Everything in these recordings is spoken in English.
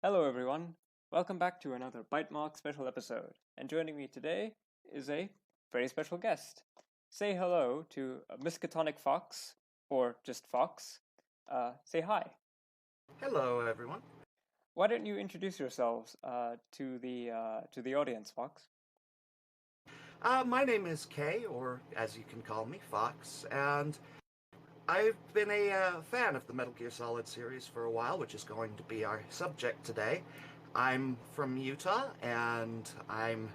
Hello, everyone. Welcome back to another Bite Mark special episode. And joining me today is a very special guest. Say hello to Miskatonic Fox, or just Fox. Say hi. Hello, everyone. Why don't you introduce yourselves to the audience, Fox? My name is Kay, or as you can call me, Fox, and I've been a fan of the Metal Gear Solid series for a while, which is going to be our subject today. I'm from Utah, and I'm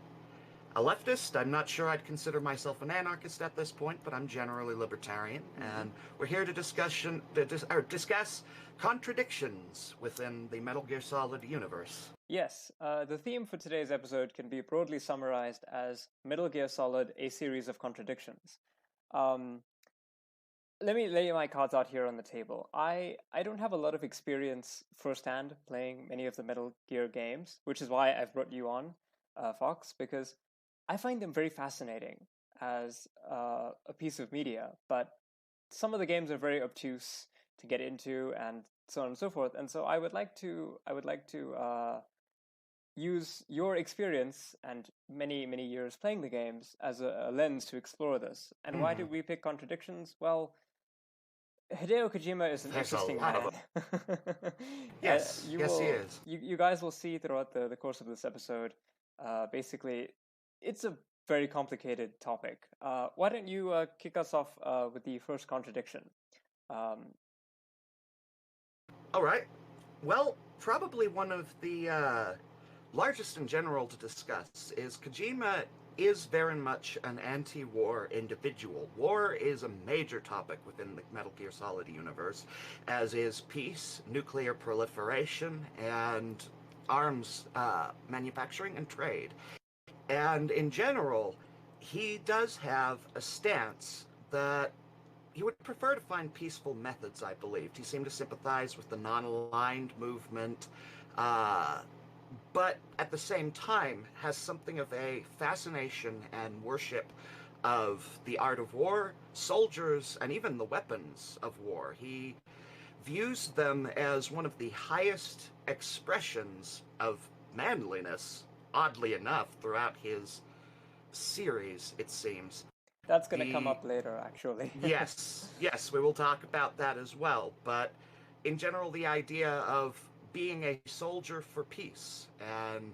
a leftist. I'm not sure I'd consider myself an anarchist at this point, but I'm generally libertarian, and we're here to discuss contradictions within the Metal Gear Solid universe. Yes, the theme for today's episode can be broadly summarized as Metal Gear Solid, a series of contradictions. Let me lay my cards out here on the table. I don't have a lot of experience firsthand playing many of the Metal Gear games, which is why I've brought you on, Fox, because I find them very fascinating as a piece of media, but some of the games are very obtuse to get into and so on and so forth. And so I would like to use your experience and many years playing the games as a lens to explore this. And why Hmm. did we pick contradictions? Well, Hideo Kojima is an There's a interesting lot of man. them. Yes, yes, he is. You guys will see throughout the course of this episode. Basically, it's a very complicated topic. Why don't you kick us off with the first contradiction? Um, All right. Well, probably one of the largest in general to discuss is Kojima is very much an anti-war individual. War is a major topic within the Metal Gear Solid universe, as is peace, nuclear proliferation, and arms manufacturing and trade. And in general, he does have a stance that he would prefer to find peaceful methods, I believed. He seemed to sympathize with the non-aligned movement, uh, but at the same time has something of a fascination and worship of the art of war, soldiers, and even the weapons of war. He views them as one of the highest expressions of manliness, oddly enough, throughout his series, it seems. that's going to come He up later, actually. Yes, we will talk about that as well. But in general, the idea of being a soldier for peace and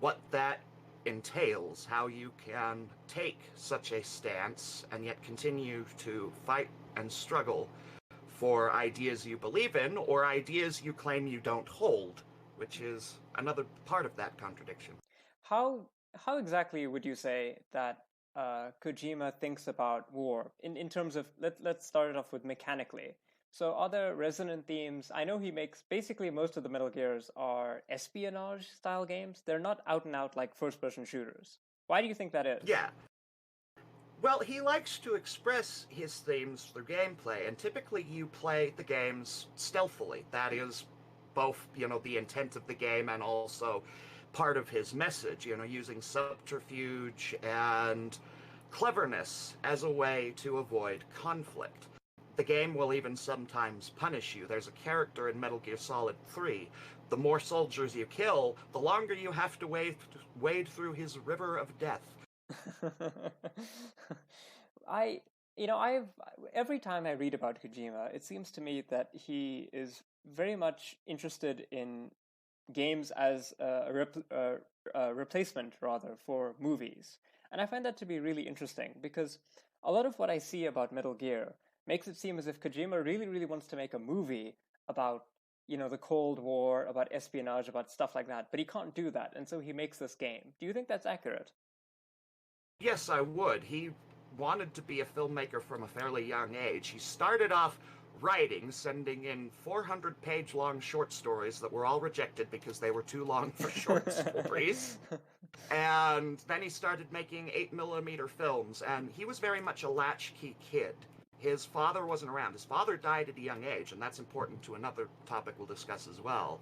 what that entails, how you can take such a stance and yet continue to fight and struggle for ideas you believe in or ideas you claim you don't hold, which is another part of that contradiction. how how exactly would you say that Kojima thinks about war in terms of let's start it off with mechanically. So are there resonant themes? I know he makes basically most of the Metal Gears are espionage style games. They're not out and out like first person shooters. Why do you think that is? Yeah, well, he likes to express his themes through gameplay, and typically you play the games stealthily. That is both, the intent of the game and also part of his message, using subterfuge and cleverness as a way to avoid conflict. The game will even sometimes punish you. There's a character in Metal Gear Solid 3. The more soldiers you kill, the longer you have to wade through his river of death. I I've every time I read about Kojima, it seems to me that he is very much interested in games as a replacement rather for movies. And I find that to be really interesting because a lot of what I see about Metal Gear makes it seem as if Kojima really wants to make a movie about the Cold War, about espionage, about stuff like that, but he can't do that, and so he makes this game. Do you think that's accurate? Yes, I would. He wanted to be a filmmaker from a fairly young age. He started off writing, sending in 400-page long short stories that were all rejected because they were too long for short stories. And then he started making 8mm films, and he was very much a latchkey kid. His father wasn't around. His father died at a young age, and that's important to another topic we'll discuss as well.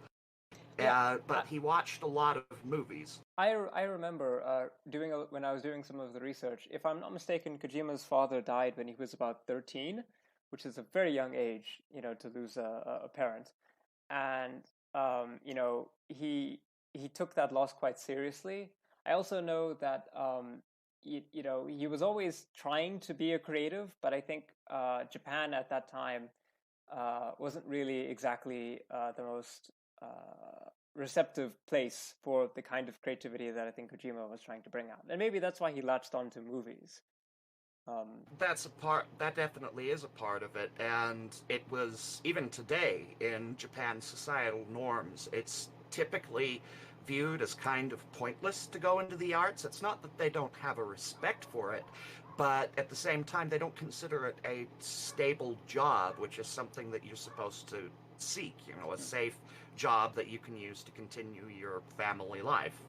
Yeah, But he watched a lot of movies. I remember when I was doing some of the research. If I'm not mistaken, Kojima's father died when he was about 13, which is a very young age, to lose a parent. And he took that loss quite seriously. I also know that he was always trying to be a creative, but I think Japan at that time wasn't really exactly the most receptive place for the kind of creativity that I think Kojima was trying to bring out, and maybe that's why he latched onto movies. That's a part. That definitely is a part of it, and it was even today in Japan's societal norms. It's typically viewed as kind of pointless to go into the arts. It's not that they don't have a respect for it, but at the same time, they don't consider it a stable job, which is something that you're supposed to seek. You know, a safe job that you can use to continue your family life.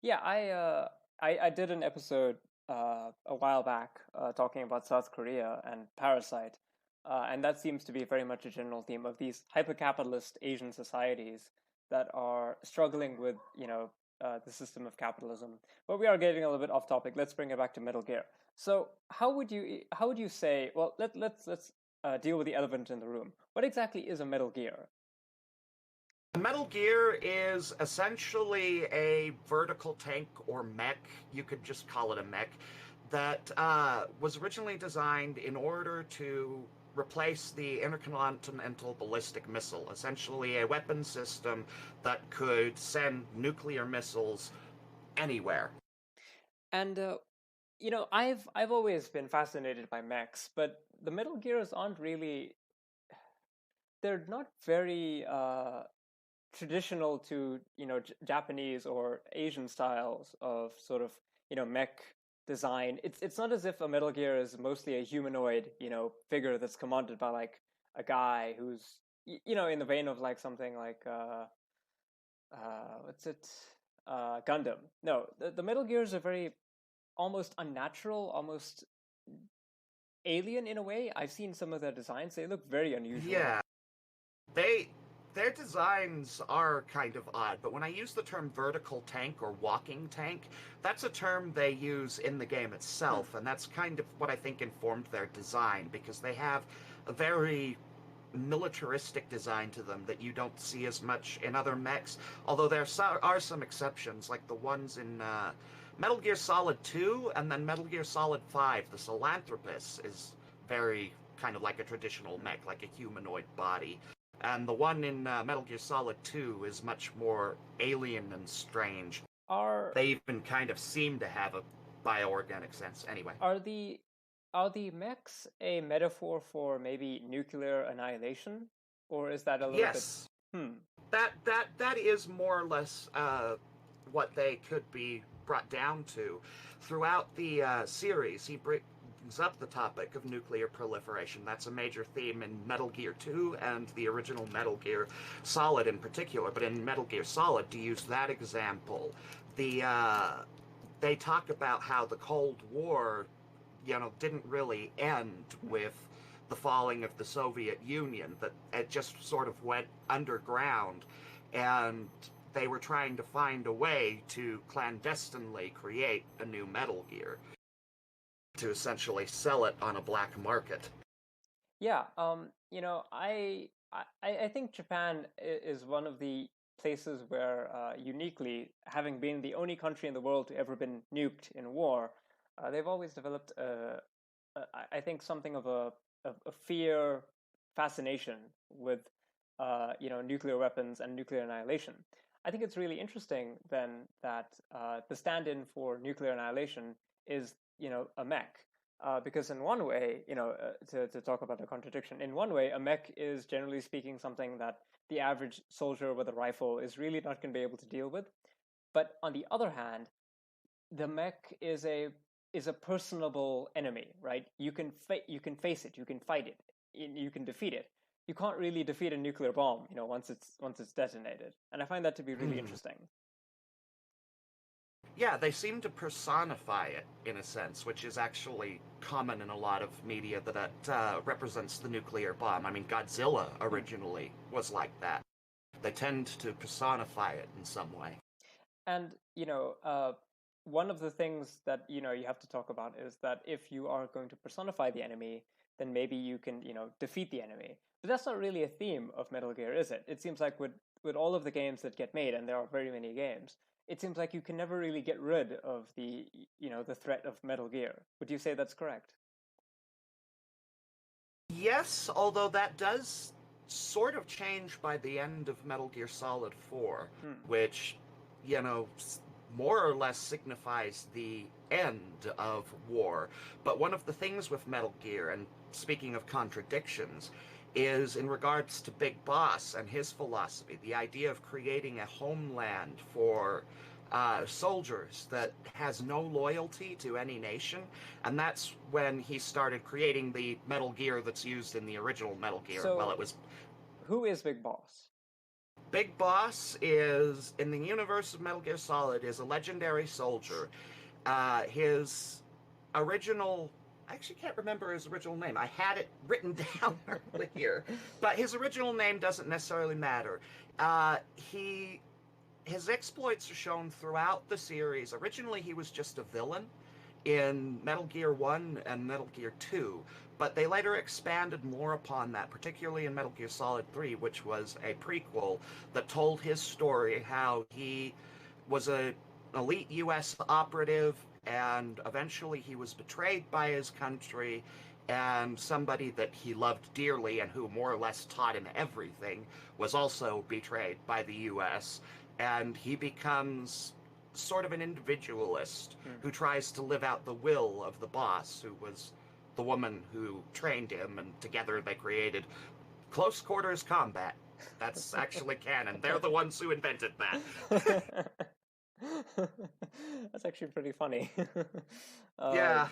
Yeah, I did an episode a while back talking about South Korea and Parasite, and that seems to be very much a general theme of these hyper-capitalist Asian societies that are struggling with the system of capitalism. But we are getting a little bit off topic. Let's bring it back to Metal Gear. So how would you say? Well, let's deal with the elephant in the room. What exactly is a Metal Gear? Metal Gear is essentially a vertical tank or mech, you could just call it a mech, that was originally designed in order to replace the intercontinental ballistic missile, essentially a weapon system that could send nuclear missiles anywhere. And I've always been fascinated by mechs, but the Metal Gears aren't really. They're not very traditional to Japanese or Asian styles of sort of mech design. It's not as if a Metal Gear is mostly a humanoid figure that's commanded by like a guy who's in the vein of like something like what's it Gundam. No, the Metal Gears are very almost unnatural, almost alien in a way. I've seen some of their designs; they look very unusual. Yeah, they their designs are kind of odd, but when I use the term vertical tank or walking tank, that's a term they use in the game Hmm. itself, and that's kind of what I think informed their design because they have a very militaristic design to them that you don't see as much in other mechs. Although are some exceptions, like the ones in Metal Gear Solid 2 and then Metal Gear Solid 5. The Philanthropist is very kind of like a traditional mech, like a humanoid body. And the one in Metal Gear Solid 2 is much more alien and strange. Are They even kind of seem to have a bioorganic sense. Anyway, are the are the mechs a metaphor for maybe nuclear annihilation, or is that a little bit? yes, Hmm. that is more or less what they could be brought down to. Throughout the series, he brings up the topic of nuclear proliferation. That's a major theme in Metal Gear 2 and the original Metal Gear Solid in particular. But in Metal Gear Solid, to use that example, the they talk about how the Cold War, didn't really end with the falling of the Soviet Union, that it just sort of went underground, and they were trying to find a way to clandestinely create a new Metal Gear to essentially sell it on a black market. Yeah. I think Japan is one of the places where, uniquely, having been the only country in the world to ever been nuked in war, they've always developed I think something of a fear fascination with nuclear weapons and nuclear annihilation. I think it's really interesting then that the stand-in for nuclear annihilation is a mech. Because in one way, to talk about a contradiction, in one way, a mech is generally speaking something that the average soldier with a rifle is really not going to be able to deal with. But on the other hand, the mech is a personable enemy, right? You can face it, you can fight it, you can defeat it. You can't really defeat a nuclear bomb, once it's detonated. And I find that to be really Hmm. interesting. Yeah, they seem to personify it in a sense, which is actually common in a lot of media that represents the nuclear bomb. I mean, Godzilla Hmm. originally was like that. They tend to personify it in some way. And one of the things that you have to talk about is that if you are going to personify the enemy, then maybe you can defeat the enemy. But that's not really a theme of Metal Gear, is it? It seems like with with all of the games that get made, and there are very many games, it seems like you can never really get rid of the the threat of Metal Gear. Would you say that's correct? Yes, although that does sort of change by the end of Metal Gear Solid 4, which, more or less signifies the end of war. But one of the things with Metal Gear, and speaking of contradictions, is in regards to Big Boss and his philosophy, the idea of creating a homeland for soldiers that has no loyalty to any nation, and that's when he started creating the Metal Gear that's used in the original Metal Gear. So, well, it was. Who is Big Boss? Big Boss is, in the universe of Metal Gear Solid, is a legendary soldier. His original... I actually can't remember his original name. I had it written down earlier. But his original name doesn't necessarily matter. His exploits are shown throughout the series. Originally, he was just a villain in Metal Gear 1 and Metal Gear 2, but they later expanded more upon that, particularly in Metal Gear Solid 3, which was a prequel that told his story, how he was an elite US operative, and eventually he was betrayed by his country, and somebody that he loved dearly and who more or less taught him everything was also betrayed by the US, and he becomes sort of an individualist who tries to live out the will of the boss, who was the woman who trained him, and together they created close quarters combat. That's actually canon. They're the ones who invented that. That's actually pretty funny. Yeah.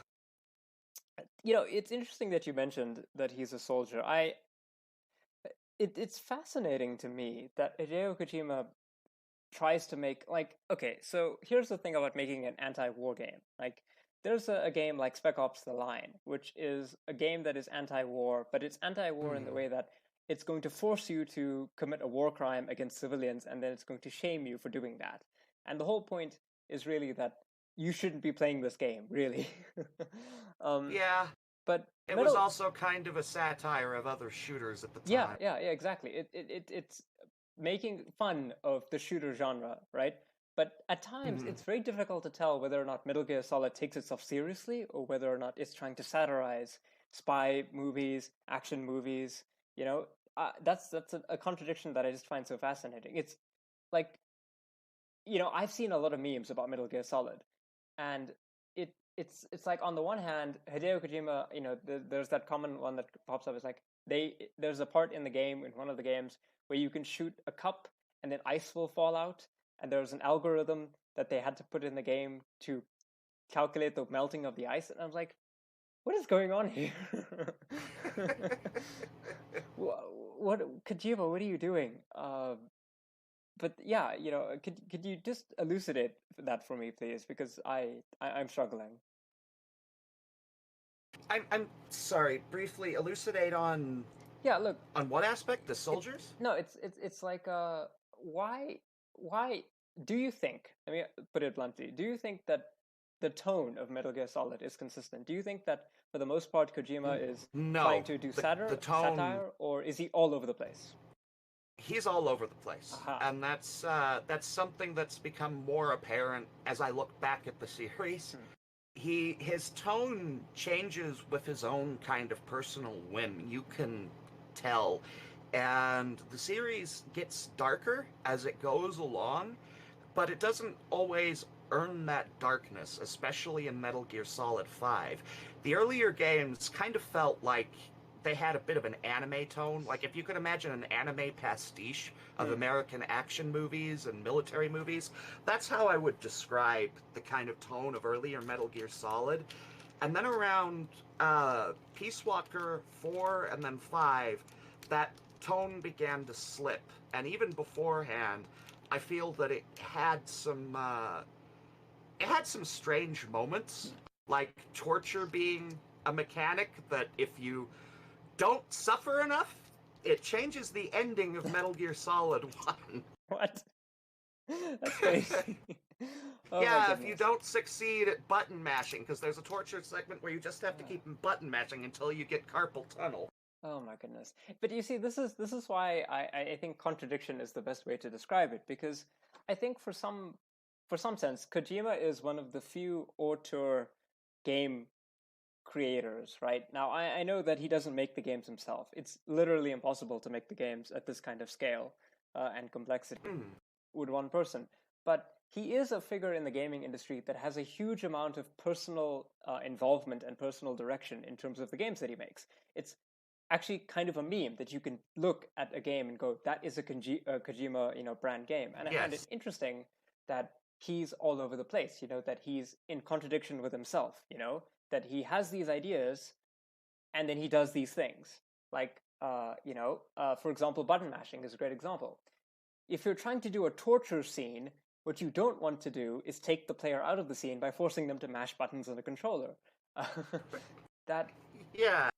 It's interesting that you mentioned that he's a soldier. It's fascinating to me that Hideo Kojima tries to make, okay, so here's the thing about making an anti-war game. There's a game like Spec Ops: The Line, which is a game that is anti-war, but it's anti-war in the way that it's going to force you to commit a war crime against civilians, and then it's going to shame you for doing that. And the whole point is really that you shouldn't be playing this game, really. Yeah. But it was also kind of a satire of other shooters at the time. Yeah, exactly. It's making fun of the shooter genre, right? But at times, it's very difficult to tell whether or not Metal Gear Solid takes itself seriously, or whether or not it's trying to satirize spy movies, action movies. That's a contradiction that I just find so fascinating. It's like, I've seen a lot of memes about Metal Gear Solid, and it's like, on the one hand, Hideo Kojima, there's that common one that pops up. It's like there's a part in the game, in one of the games, where you can shoot a cup and then ice will fall out, and there's an algorithm that they had to put in the game to calculate the melting of the ice, and I was like, what is going on here? What Kojima, what are you doing? But yeah, could you just elucidate that for me, please? Because I'm struggling. I'm sorry. Briefly elucidate on. Yeah, look. On what aspect? The soldiers? No, it's like why do you think? Let me put it bluntly. Do you think that the tone of Metal Gear Solid is consistent? Do you think that for the most part Kojima is trying to do satire, or is he all over the place? He's all over the place, and that's something that's become more apparent as I look back at the series. His tone changes with his own kind of personal whim. You can tell, and the series gets darker as it goes along, but it doesn't always earn that darkness, especially in Metal Gear Solid 5. The earlier games kind of felt like they had a bit of an anime tone. Like, if you could imagine an anime pastiche of American action movies and military movies, that's how I would describe the kind of tone of earlier Metal Gear Solid. And then around Peace Walker 4 and then 5, that tone began to slip. And even beforehand, I feel that it had some strange moments, like torture being a mechanic that if you don't suffer enough, it changes the ending of Metal Gear Solid 1. What? That's crazy. Yeah, if you don't succeed at button mashing, because there's a torture segment where you just have to keep button mashing until you get carpal tunnel. Oh my goodness. But you see, this is why I think contradiction is the best way to describe it, because I think for some sense, Kojima is one of the few auteur game creators, right? Now I know that he doesn't make the games himself. It's literally impossible to make the games at this kind of scale and complexity Hmm. with one person. But he is a figure in the gaming industry that has a huge amount of personal involvement and personal direction in terms of the games that he makes. It's actually kind of a meme that you can look at a game and go, "That is a Kojima, brand game." And I find it Yes. interesting that he's all over the place. That he's in contradiction with himself. That he has these ideas and then he does these things. Like, for example, button mashing is a great example. If you're trying to do a torture scene, what you don't want to do is take the player out of the scene by forcing them to mash buttons on a controller. that Yeah.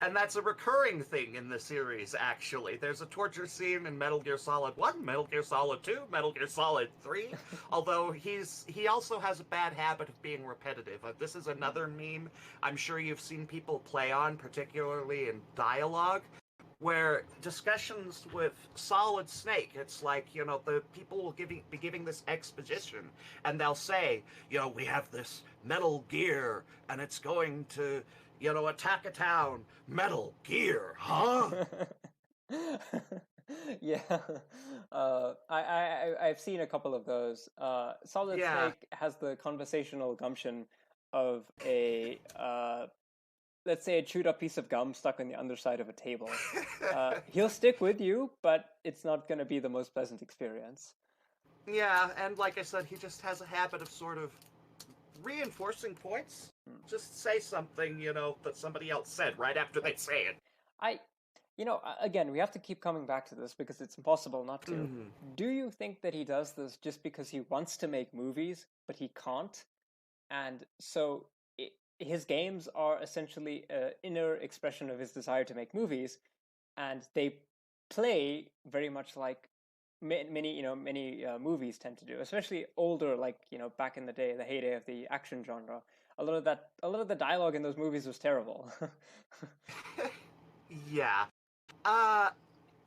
And that's a recurring thing in the series, actually. There's a torture scene in Metal Gear Solid 1, Metal Gear Solid 2, Metal Gear Solid 3, although he also has a bad habit of being repetitive. This is another meme I'm sure you've seen people play on, particularly in dialogue, where discussions with Solid Snake, it's like, the people will be giving this exposition, and they'll say, we have this Metal Gear, and it's going to, attack a town. Metal Gear, huh? Yeah, I've seen a couple of those. Solid Yeah. Snake has the conversational gumption of a let's say a chewed up piece of gum stuck on the underside of a table. He'll stick with you, but it's not going to be the most pleasant experience. Yeah, and like I said, he just has a habit of sort of reinforcing points. Hmm. Just say something, that somebody else said right after they say it. I, again, we have to keep coming back to this because it's impossible not to. Mhm. Do you think that he does this just because he wants to make movies, but he can't? And so his games are essentially an inner expression of his desire to make movies, and they play very much like many movies tend to do, especially older, like back in the day, the heyday of the action genre. A lot of the dialogue in those movies was terrible. Yeah. Uh,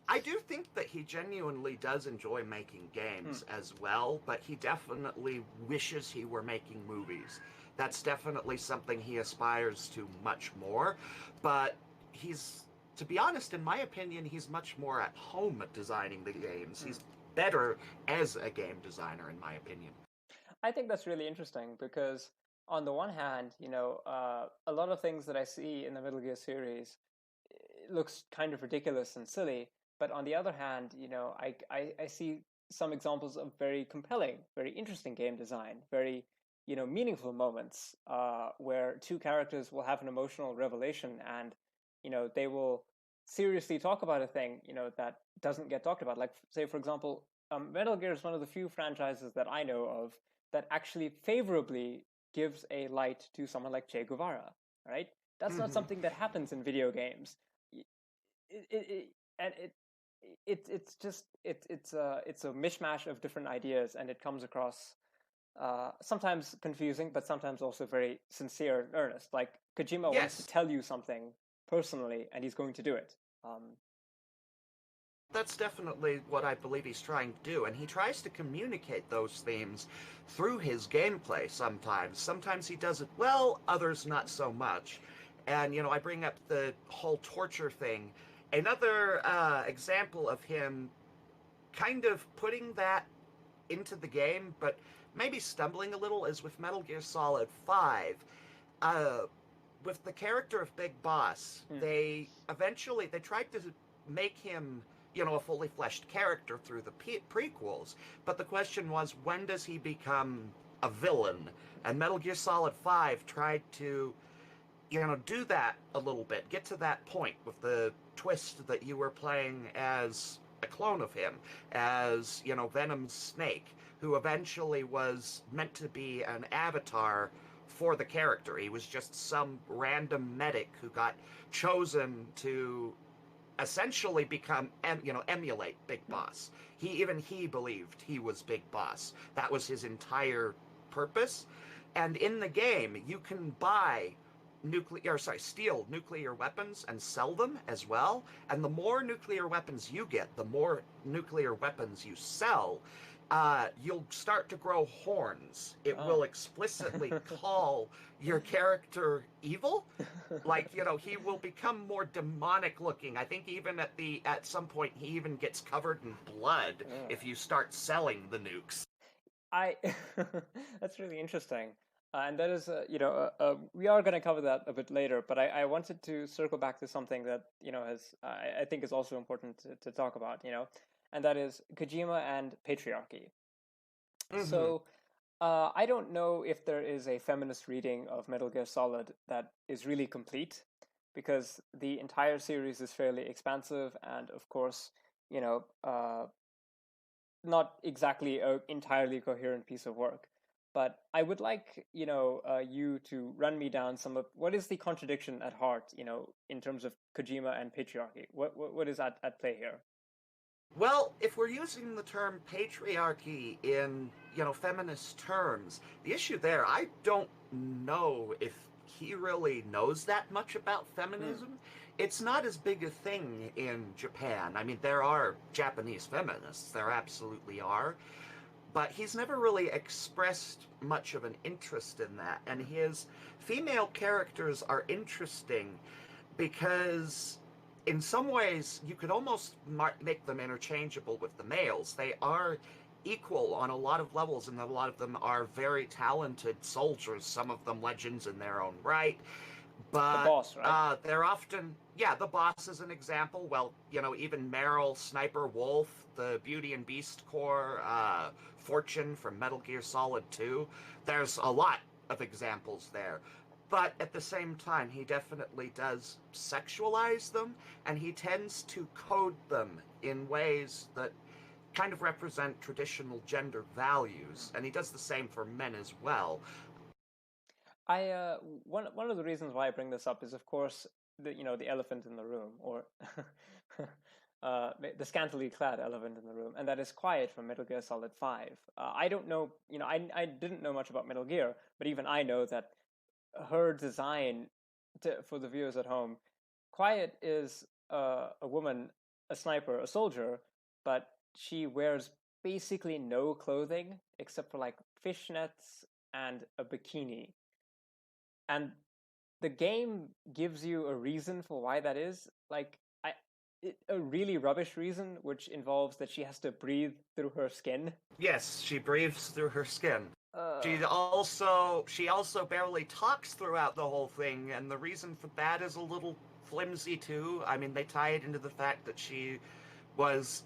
I do think that he genuinely does enjoy making Hmm. games as well, but he definitely wishes he were making movies. That's definitely something he aspires to much more, but to be honest, in my opinion, he's much more at home at designing the games. Hmm. He's better as a game designer, in my opinion. I think that's really interesting because, on the one hand, a lot of things that I see in the Metal Gear series it looks kind of ridiculous and silly. But on the other hand, I see some examples of very compelling, very interesting game design, very meaningful moments where two characters will have an emotional revelation and they will seriously talk about a thing that doesn't get talked about. Like, say, for example, Metal Gear is one of the few franchises that I know of that actually favorably gives a light to someone like Che Guevara, right? That's not Mhm. something that happens in video games. And it's just it's a mishmash of different ideas, and it comes across sometimes confusing, but sometimes also very sincere and earnest. Like Kojima wants to Yes, tell you something personally, and he's going to do it. that's definitely what I believe he's trying to do, and he tries to communicate those themes through his gameplay sometimes. Sometimes he does it well, others not so much. And, I bring up the whole torture thing. Another example of him kind of putting that into the game, but maybe stumbling a little, is with Metal Gear Solid 5. Uh, with the character of Big Boss, Hmm. they tried to make him, a fully fleshed character through the prequels. But the question was, when does he become a villain? And Metal Gear Solid 5 tried to, do that a little bit, get to that point with the twist that you were playing as a clone of him, as, Venom's Snake, who eventually was meant to be an avatar for the character. He was just some random medic who got chosen to essentially become, emulate Big Boss. He believed he was Big Boss. That was his entire purpose. And in the game, you can buy steal nuclear weapons and sell them as well. And the more nuclear weapons you get, the more nuclear weapons you sell, you'll start to grow horns. It will explicitly call your character evil. Like, he will become more demonic looking. I think even at some point he even gets covered in blood if you start selling the nukes. That's really interesting. And that is, we are going to cover that a bit later, but I wanted to circle back to something that, I think is also important to talk about, and that is Kojima and patriarchy. Mm-hmm. So, I don't know if there is a feminist reading of Metal Gear Solid that is really complete, because the entire series is fairly expansive, and of course, not exactly an entirely coherent piece of work. But I would like, you to run me down some of what is the contradiction at heart, in terms of Kojima and patriarchy. What is at play here? Well, if we're using the term patriarchy in, feminist terms, the issue there, I don't know if he really knows that much about feminism. It's not as big a thing in Japan. I mean, there are Japanese feminists, there absolutely are. But he's never really expressed much of an interest in that. And his female characters are interesting because in some ways you could almost make them interchangeable with the males. They are equal on a lot of levels, and a lot of them are very talented soldiers, some of them legends in their own right. But the boss, right? They're often, the boss is an example. Well, even Meryl, Sniper Wolf, the Beauty and Beast Corps, Fortune from Metal Gear Solid 2. There's a lot of examples there. But at the same time, he definitely does sexualize them, and he tends to code them in ways that kind of represent traditional gender values, and he does the same for men as well. One of the reasons why I bring this up is, of course, the elephant in the room, or the scantily clad elephant in the room, and that is Quiet from Metal Gear Solid 5. I don't know, I didn't know much about Metal Gear, but even I know that her design, for the viewers at home, Quiet is a woman, a sniper, a soldier, but she wears basically no clothing except for like fishnets and a bikini. And the game gives you a reason for why that is, like a really rubbish reason, which involves that she has to breathe through her skin. Yes, she breathes through her skin. She also barely talks throughout the whole thing, and the reason for that is a little flimsy too. I mean, they tie it into the fact that she was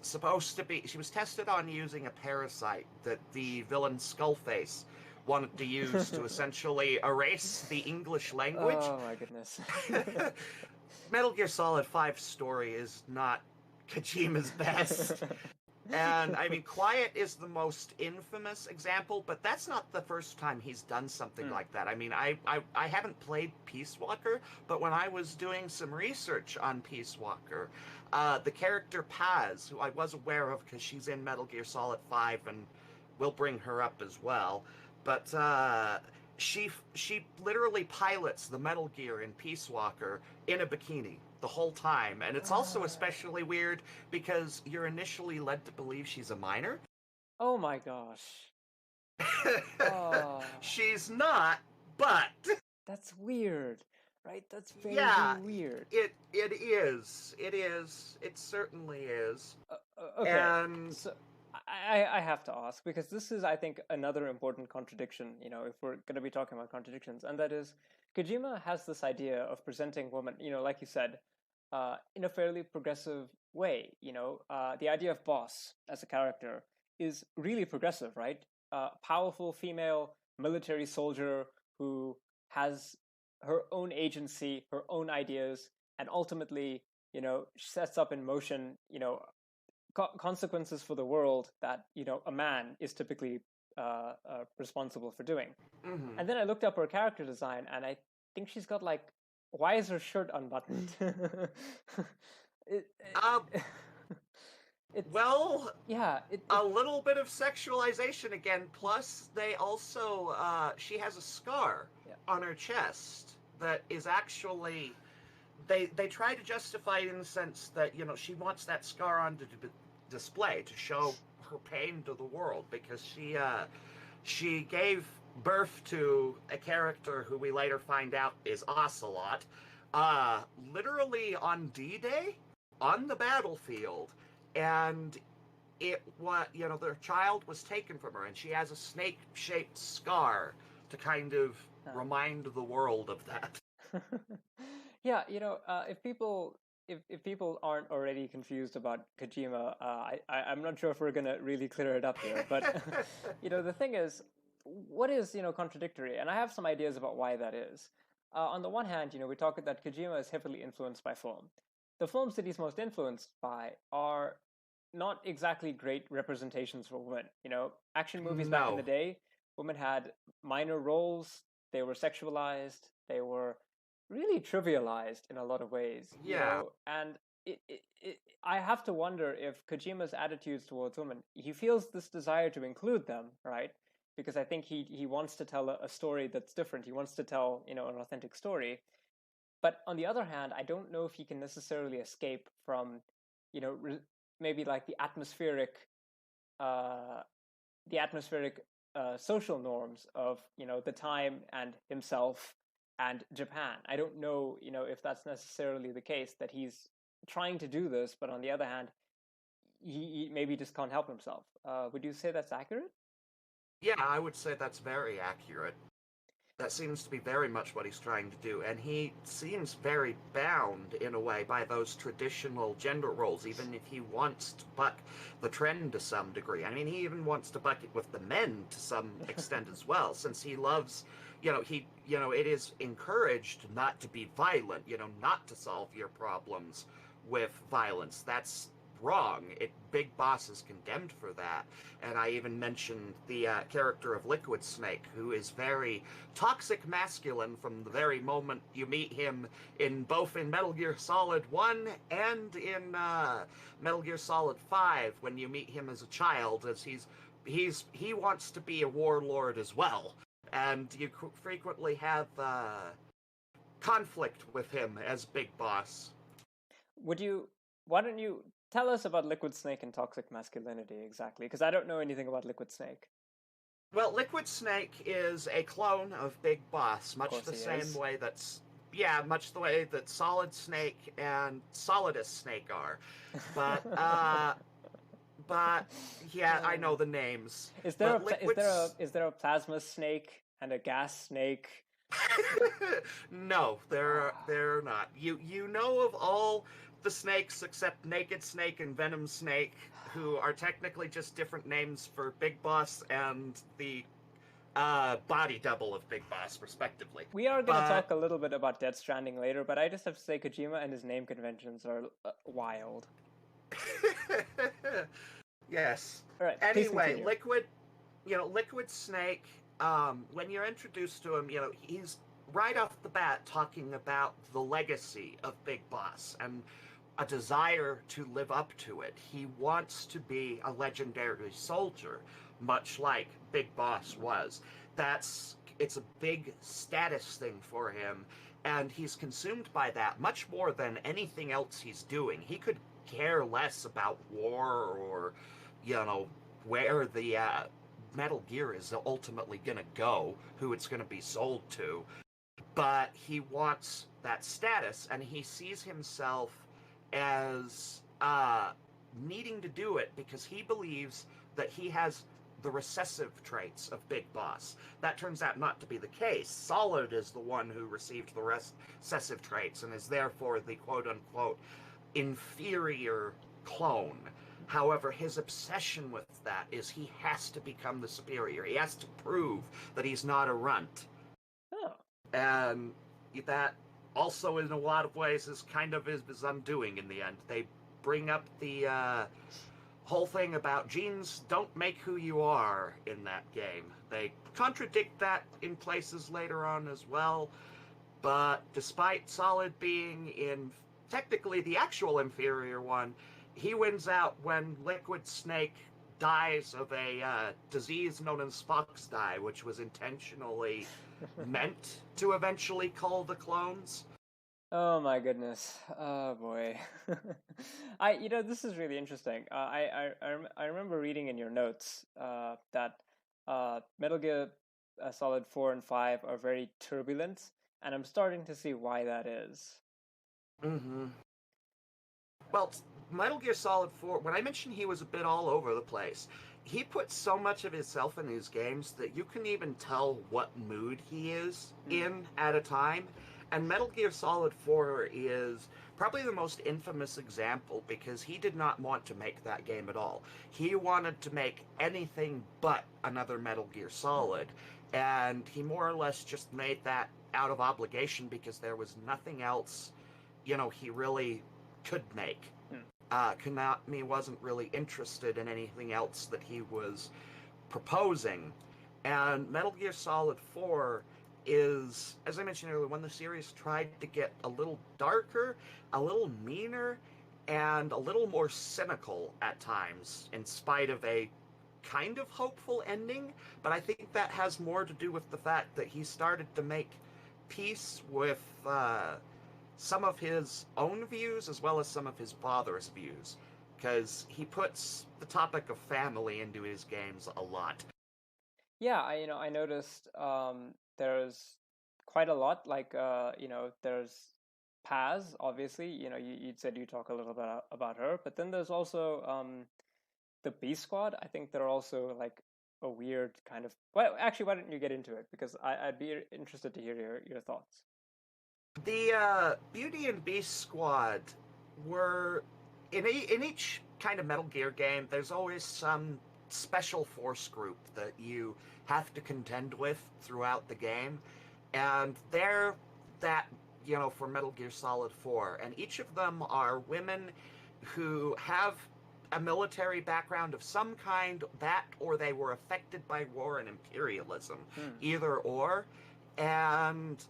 tested on using a parasite that the villain Skullface wanted to use to essentially erase the English language. Oh my goodness. Metal Gear Solid 5 story is not Kojima's best. And, I mean, Quiet is the most infamous example, but that's not the first time he's done something like that. I mean, I haven't played Peace Walker, but when I was doing some research on Peace Walker, the character Paz, who I was aware of because she's in Metal Gear Solid 5, and we'll bring her up as well, but she literally pilots the Metal Gear in Peace Walker in a bikini the whole time. And it's also especially weird because you're initially led to believe she's a minor. Oh my gosh. She's not, but... That's weird, right? That's very weird. It is. It is. It certainly is. Okay, and so I have to ask, because this is, I think, another important contradiction, if we're going to be talking about contradictions, and that is, Kojima has this idea of presenting women, like you said, in a fairly progressive way. The idea of boss as a character is really progressive, right? Powerful female military soldier who has her own agency, her own ideas, and ultimately, sets up in motion, consequences for the world that, a man is typically responsible for doing. Mm-hmm. And then I looked up her character design, and I think she's got like, why is her shirt unbuttoned? A little bit of sexualization again. Plus, they also she has a scar on her chest that is actually they try to justify it in the sense that she wants that scar on display to show her pain to the world because she gave birth to a character who we later find out is Ocelot, literally on D-Day, on the battlefield, and it their child was taken from her, and she has a snake-shaped scar to kind of remind the world of that. Yeah, if people aren't already confused about Kojima, I'm not sure if we're gonna really clear it up here. But the thing is, what is contradictory, and I have some ideas about why that is. On the one hand, we talk that Kojima is heavily influenced by film. The films that he's most influenced by are not exactly great representations for women. Action movies back in the day, women had minor roles. They were sexualized. They were really trivialized in a lot of ways. And I have to wonder if Kojima's attitudes towards women, he feels this desire to include them, right? Because I think he wants to tell a story that's different. He wants to tell, an authentic story. But on the other hand, I don't know if he can necessarily escape from, maybe like the atmospheric social norms of the time and himself and Japan. I don't know if that's necessarily the case, that he's trying to do this, but on the other hand, he maybe just can't help himself. Would you say that's accurate? Yeah, I would say that's very accurate. That seems to be very much what he's trying to do, and he seems very bound, in a way, by those traditional gender roles, even if he wants to buck the trend to some degree. I mean, he even wants to buck it with the men to some extent as well, since he loves, it is encouraged not to be violent, not to solve your problems with violence. That's wrong. Big Boss is condemned for that. And I even mentioned the character of Liquid Snake, who is very toxic masculine from the very moment you meet him both in Metal Gear Solid 1 and in Metal Gear Solid 5, when you meet him as a child, as he wants to be a warlord as well. And you frequently have conflict with him as Big Boss. Why don't you tell us about Liquid Snake and toxic masculinity exactly, because I don't know anything about Liquid Snake. Well, Liquid Snake is a clone of Big Boss, much the same way much the way that Solid Snake and Solidus Snake are. But yeah, I know the names. Is there a plasma snake and a gas snake? No, they're not. You know of all the snakes except Naked Snake and Venom Snake, who are technically just different names for Big Boss and the body double of Big Boss, respectively. We are going to talk a little bit about Death Stranding later, but I just have to say Kojima and his name conventions are wild. Yes. All right. Anyway, Liquid Snake, when you're introduced to him, he's right off the bat talking about the legacy of Big Boss and a desire to live up to it. He wants to be a legendary soldier, much like Big Boss was. It's a big status thing for him, and he's consumed by that much more than anything else he's doing. He could care less about war or, where the Metal Gear is ultimately going to go, who it's going to be sold to. But he wants that status, and he sees himself as needing to do it because he believes that he has the recessive traits of Big Boss. That turns out not to be the case. Solid is the one who received the recessive traits and is therefore the quote-unquote inferior clone. However, his obsession with that is he has to become the superior. He has to prove that he's not a runt. Oh. And that also, in a lot of ways, is kind of his undoing in the end. They bring up the whole thing about genes don't make who you are in that game. They contradict that in places later on as well. But despite Solid being in technically the actual inferior one, he wins out when Liquid Snake dies of a disease known as fox die, which was intentionally meant to eventually cull the clones. Oh my goodness. Oh boy. This is really interesting. I remember reading in your notes that Metal Gear Solid 4 and 5 are very turbulent, and I'm starting to see why that is. Mm-hmm. Well, Metal Gear Solid 4, when I mentioned he was a bit all over the place, he puts so much of himself in his games that you can even tell what mood he is in at a time. And Metal Gear Solid 4 is probably the most infamous example because he did not want to make that game at all. He wanted to make anything but another Metal Gear Solid. And he more or less just made that out of obligation because there was nothing else, he really could make. Konami wasn't really interested in anything else that he was proposing. And Metal Gear Solid 4 is, as I mentioned earlier, when the series tried to get a little darker, a little meaner, and a little more cynical at times, in spite of a kind of hopeful ending. But I think that has more to do with the fact that he started to make peace with some of his own views as well as some of his father's views, because he puts the topic of family into his games a lot. Yeah, I noticed there's quite a lot. Like there's Paz, obviously. You said you talk a little bit about her, but then there's also the B Squad. I think they're also like a weird kind of. Well, actually, why don't you get into it? Because I'd be interested to hear your thoughts. The Beauty and Beast Squad were in each kind of Metal Gear game. There's always some special force group that you have to contend with throughout the game, and they're that for Metal Gear Solid 4, and each of them are women who have a military background of some kind, that or they were affected by war and imperialism, either or, and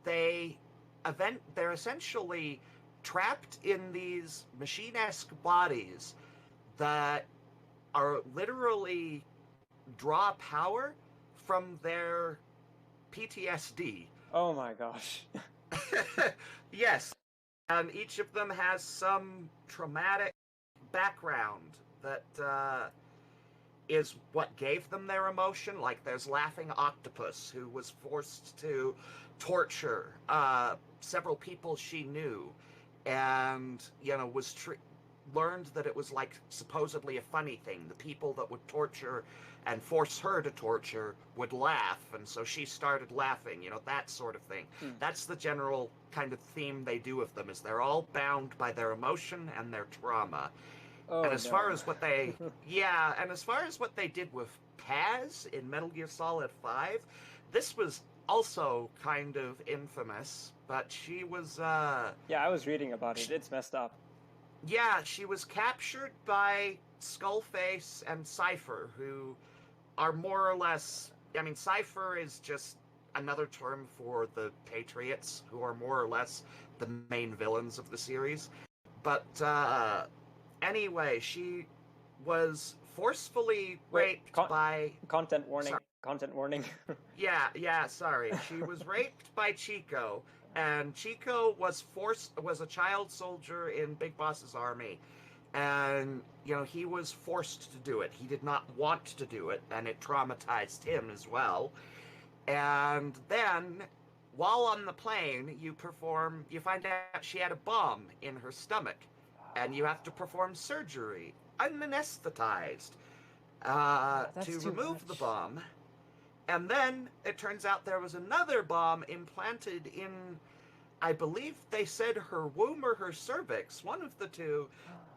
they they're essentially trapped in these machine-esque bodies that are literally draw power from their PTSD. Oh my gosh. Yes, and each of them has some traumatic background that is what gave them their emotion. Like there's Laughing Octopus, who was forced to torture several people she knew, and learned that it was like supposedly a funny thing. The people that would torture and force her to torture would laugh, and so she started laughing. That sort of thing. That's the general kind of theme they do with them. Is they're all bound by their emotion and their trauma. Oh And as no. far as what they, yeah, and as far as what they did with Paz in Metal Gear Solid 5, this was also kind of infamous, but she was, Yeah, I was reading about it. It's messed up. yeah, she was captured by Skullface and Cypher, who are more or less, I mean, Cypher is just another term for the Patriots, who are more or less the main villains of the series. But, anyway, she was forcefully raped by. Content warning. Sorry. Content warning. Yeah, sorry. She was raped by Chico, and Chico was a child soldier in Big Boss's army, and he was forced to do it. He did not want to do it, and it traumatized him as well. And then, while on the plane, you find out she had a bomb in her stomach, and you have to perform surgery, unanesthetized, to remove the bomb. And then it turns out there was another bomb implanted in, I believe they said her womb or her cervix, one of the two,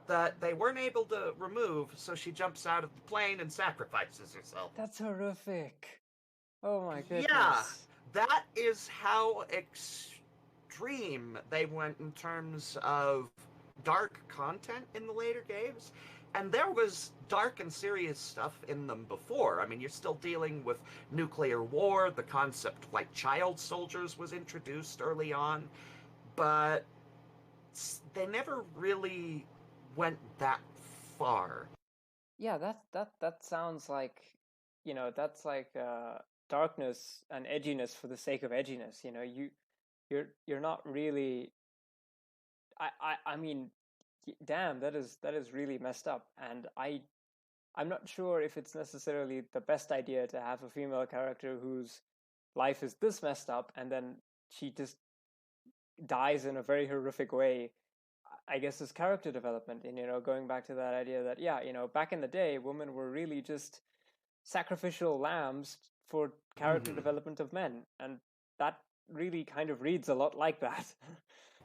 that they weren't able to remove, so she jumps out of the plane and sacrifices herself. That's horrific. Oh my goodness. Yeah, that is how extreme they went in terms of dark content in the later games. And there was dark and serious stuff in them before. I mean, you're still dealing with nuclear war. The concept like child soldiers was introduced early on, but they never really went that far. Yeah, that sounds like, that's like darkness and edginess for the sake of edginess. You know, you're not really. I mean, damn, that is really messed up, and I'm not sure if it's necessarily the best idea to have a female character whose life is this messed up, and then she just dies in a very horrific way. I guess is character development, and going back to that idea that back in the day, women were really just sacrificial lambs for character development of men, and that really kind of reads a lot like that.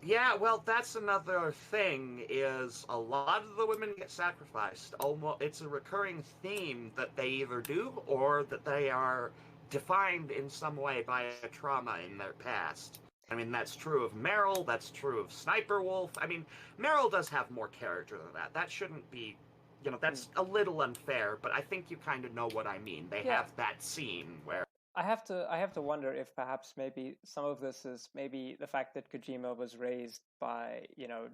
Yeah, well, that's another thing, is a lot of the women get sacrificed. Almost, it's a recurring theme that they either do or that they are defined in some way by a trauma in their past. I mean, that's true of Meryl, that's true of Sniper Wolf. I mean, Meryl does have more character than that. That shouldn't be, that's a little unfair, but I think you kind of know what I mean. They have that scene where I have to wonder if perhaps maybe some of this is maybe the fact that Kojima was raised by,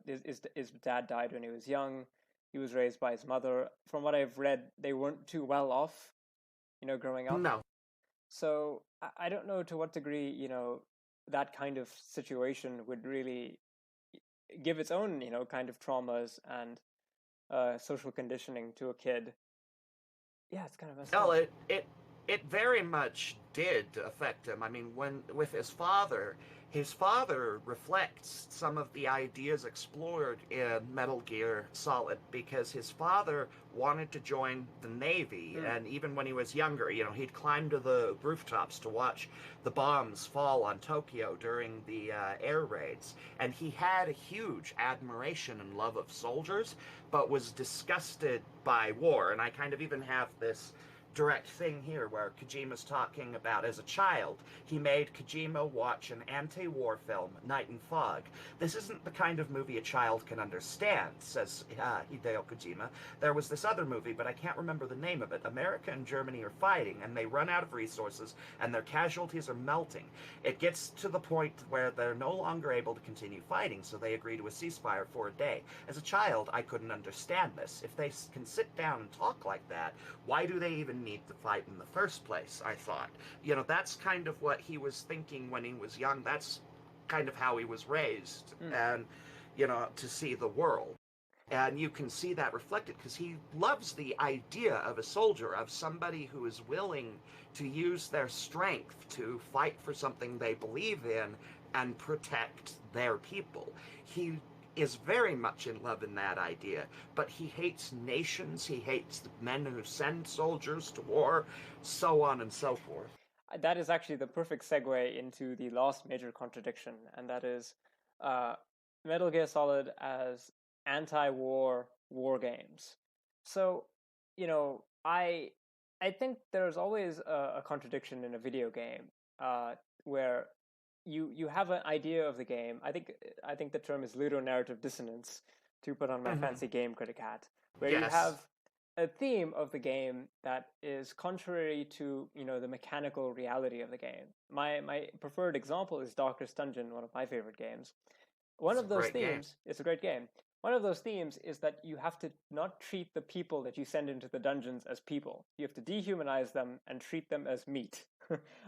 his dad died when he was young. He was raised by his mother. From what I've read, they weren't too well off, growing up. No. So I don't know to what degree, that kind of situation would really give its own, kind of traumas and social conditioning to a kid. Yeah, it's kind of messed up. Well, it very much did affect him. I mean, with his father reflects some of the ideas explored in Metal Gear Solid, because his father wanted to join the Navy, and even when he was younger, he'd climb to the rooftops to watch the bombs fall on Tokyo during the air raids, and he had a huge admiration and love of soldiers, but was disgusted by war. And I kind of even have this direct thing here where Kojima's talking about, as a child, he made Kojima watch an anti-war film, Night and Fog. This isn't the kind of movie a child can understand, says Hideo Kojima. There was this other movie, but I can't remember the name of it. America and Germany are fighting, and they run out of resources, and their casualties are melting. It gets to the point where they're no longer able to continue fighting, so they agree to a ceasefire for a day. As a child, I couldn't understand this. If they can sit down and talk like that, why do they even need to fight in the first place, I thought. That's kind of what he was thinking when he was young. That's kind of how he was raised, and, to see the world. And you can see that reflected, because he loves the idea of a soldier, of somebody who is willing to use their strength to fight for something they believe in and protect their people. He is very much in love in that idea, but he hates nations, he hates the men who send soldiers to war, so on and so forth. That is actually the perfect segue into the last major contradiction, and that is Metal Gear Solid as anti-war war games. So, I think there's always a contradiction in a video game where you have an idea of the game. I think the term is ludonarrative dissonance, to put on my fancy game critic hat, where you have a theme of the game that is contrary to the mechanical reality of the game. My preferred example is Darkest Dungeon, one of my favorite games. One of those themes, it's a great game. One of those themes is that you have to not treat the people that you send into the dungeons as people. You have to dehumanize them and treat them as meat.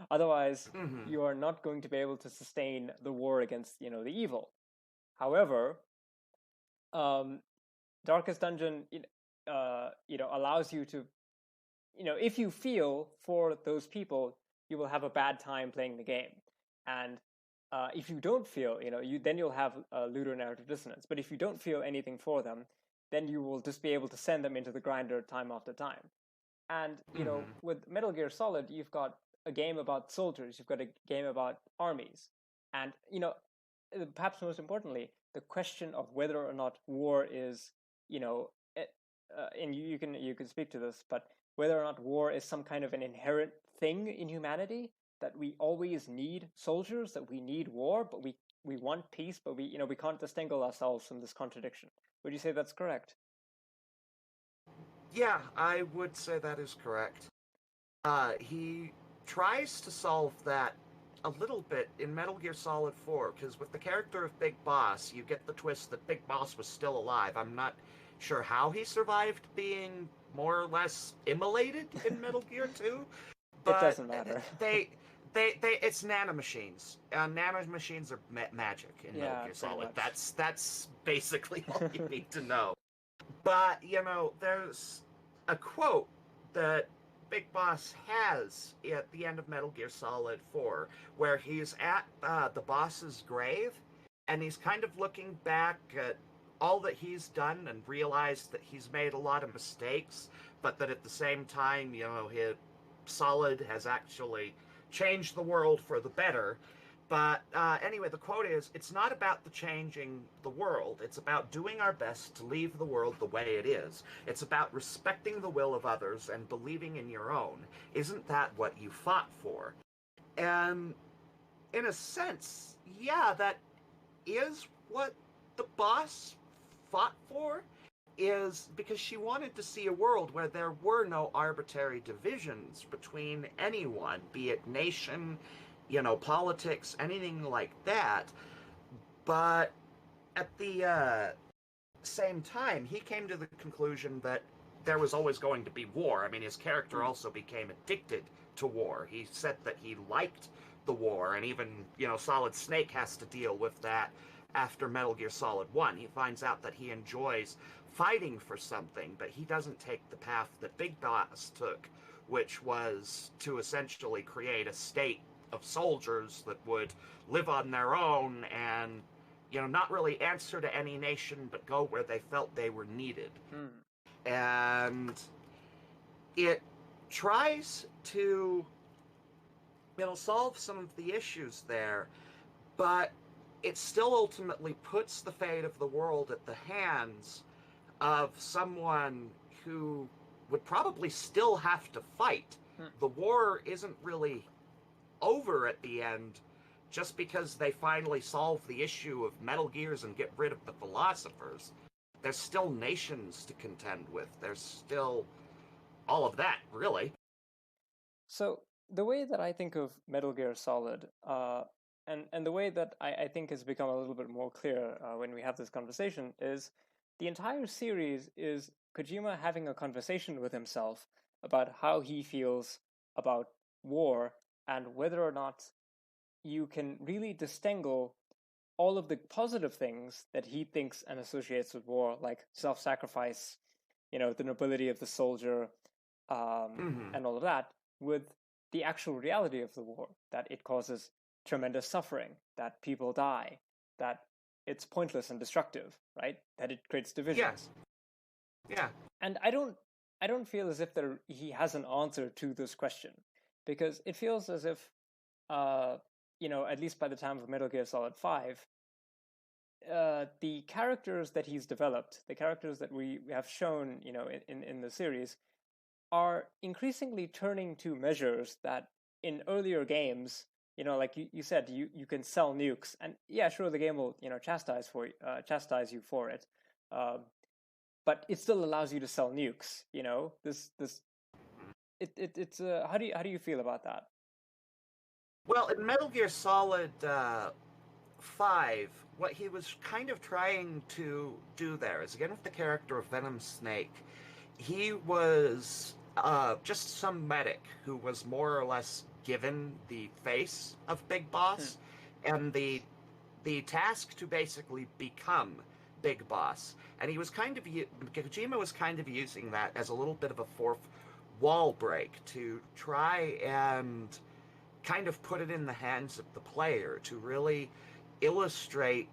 Otherwise, you are not going to be able to sustain the war against, the evil. However, Darkest Dungeon, allows you to, if you feel for those people, you will have a bad time playing the game. And if you don't feel, then you'll have a ludonarrative dissonance. But if you don't feel anything for them, then you will just be able to send them into the grinder time after time. And, with Metal Gear Solid, you've got a game about soldiers, you've got a game about armies. And, perhaps most importantly, the question of whether or not war is, and you can speak to this, but whether or not war is some kind of an inherent thing in humanity, that we always need soldiers, that we need war, but we want peace, but we can't disentangle ourselves from this contradiction. Would you say that's correct? Yeah, I would say that is correct. He tries to solve that a little bit in Metal Gear Solid 4, because with the character of Big Boss, you get the twist that Big Boss was still alive. I'm not sure how he survived being more or less immolated in Metal Gear 2, It but doesn't matter. it's nanomachines. Nanomachines are magic in Metal Yeah, Gear pretty Solid. much. That's basically all you need to know. But there's a quote that Big Boss has at the end of Metal Gear Solid 4, where he's at the boss's grave, and he's kind of looking back at all that he's done and realized that he's made a lot of mistakes, but that at the same time, his Solid has actually changed the world for the better. But anyway, the quote is, "It's not about the changing the world. It's about doing our best to leave the world the way it is. It's about respecting the will of others and believing in your own. Isn't that what you fought for?" And in a sense, yeah, that is what the boss fought for, is because she wanted to see a world where there were no arbitrary divisions between anyone, be it nation, politics, anything like that. But at the same time, he came to the conclusion that there was always going to be war. I mean, his character also became addicted to war. He said that he liked the war, and even, Solid Snake has to deal with that after Metal Gear Solid 1. He finds out that he enjoys fighting for something, but he doesn't take the path that Big Boss took, which was to essentially create a state of soldiers that would live on their own and, not really answer to any nation, but go where they felt they were needed. And it tries to, solve some of the issues there, but it still ultimately puts the fate of the world at the hands of someone who would probably still have to fight. The war isn't really over at the end just because they finally solve the issue of Metal Gears and get rid of the philosophers. There's still nations to contend with. There's still all of that, really. So the way that I think of Metal Gear Solid, and the way that I think has become a little bit more clear when we have this conversation, is the entire series is Kojima having a conversation with himself about how he feels about war and whether or not you can really distinguish all of the positive things that he thinks and associates with war, like self-sacrifice, the nobility of the soldier, and all of that, with the actual reality of the war, that it causes tremendous suffering, that people die, that it's pointless and destructive, right? That it creates divisions. Yeah. And I don't feel as if he has an answer to this question, because it feels as if, at least by the time of Metal Gear Solid 5, the characters that he's developed, the characters that we have shown, in the series, are increasingly turning to measures that in earlier games, like you said, you can sell nukes, and yeah, sure, the game will, chastise you for it, but it still allows you to sell nukes. It's how do you feel about that? Well, in Metal Gear Solid 5, what he was kind of trying to do there is, again, with the character of Venom Snake, he was just some medic who was more or less given the face of Big Boss and the task to basically become Big Boss. And Kojima was kind of using that as a little bit of a fourth wall break to try and kind of put it in the hands of the player to really illustrate,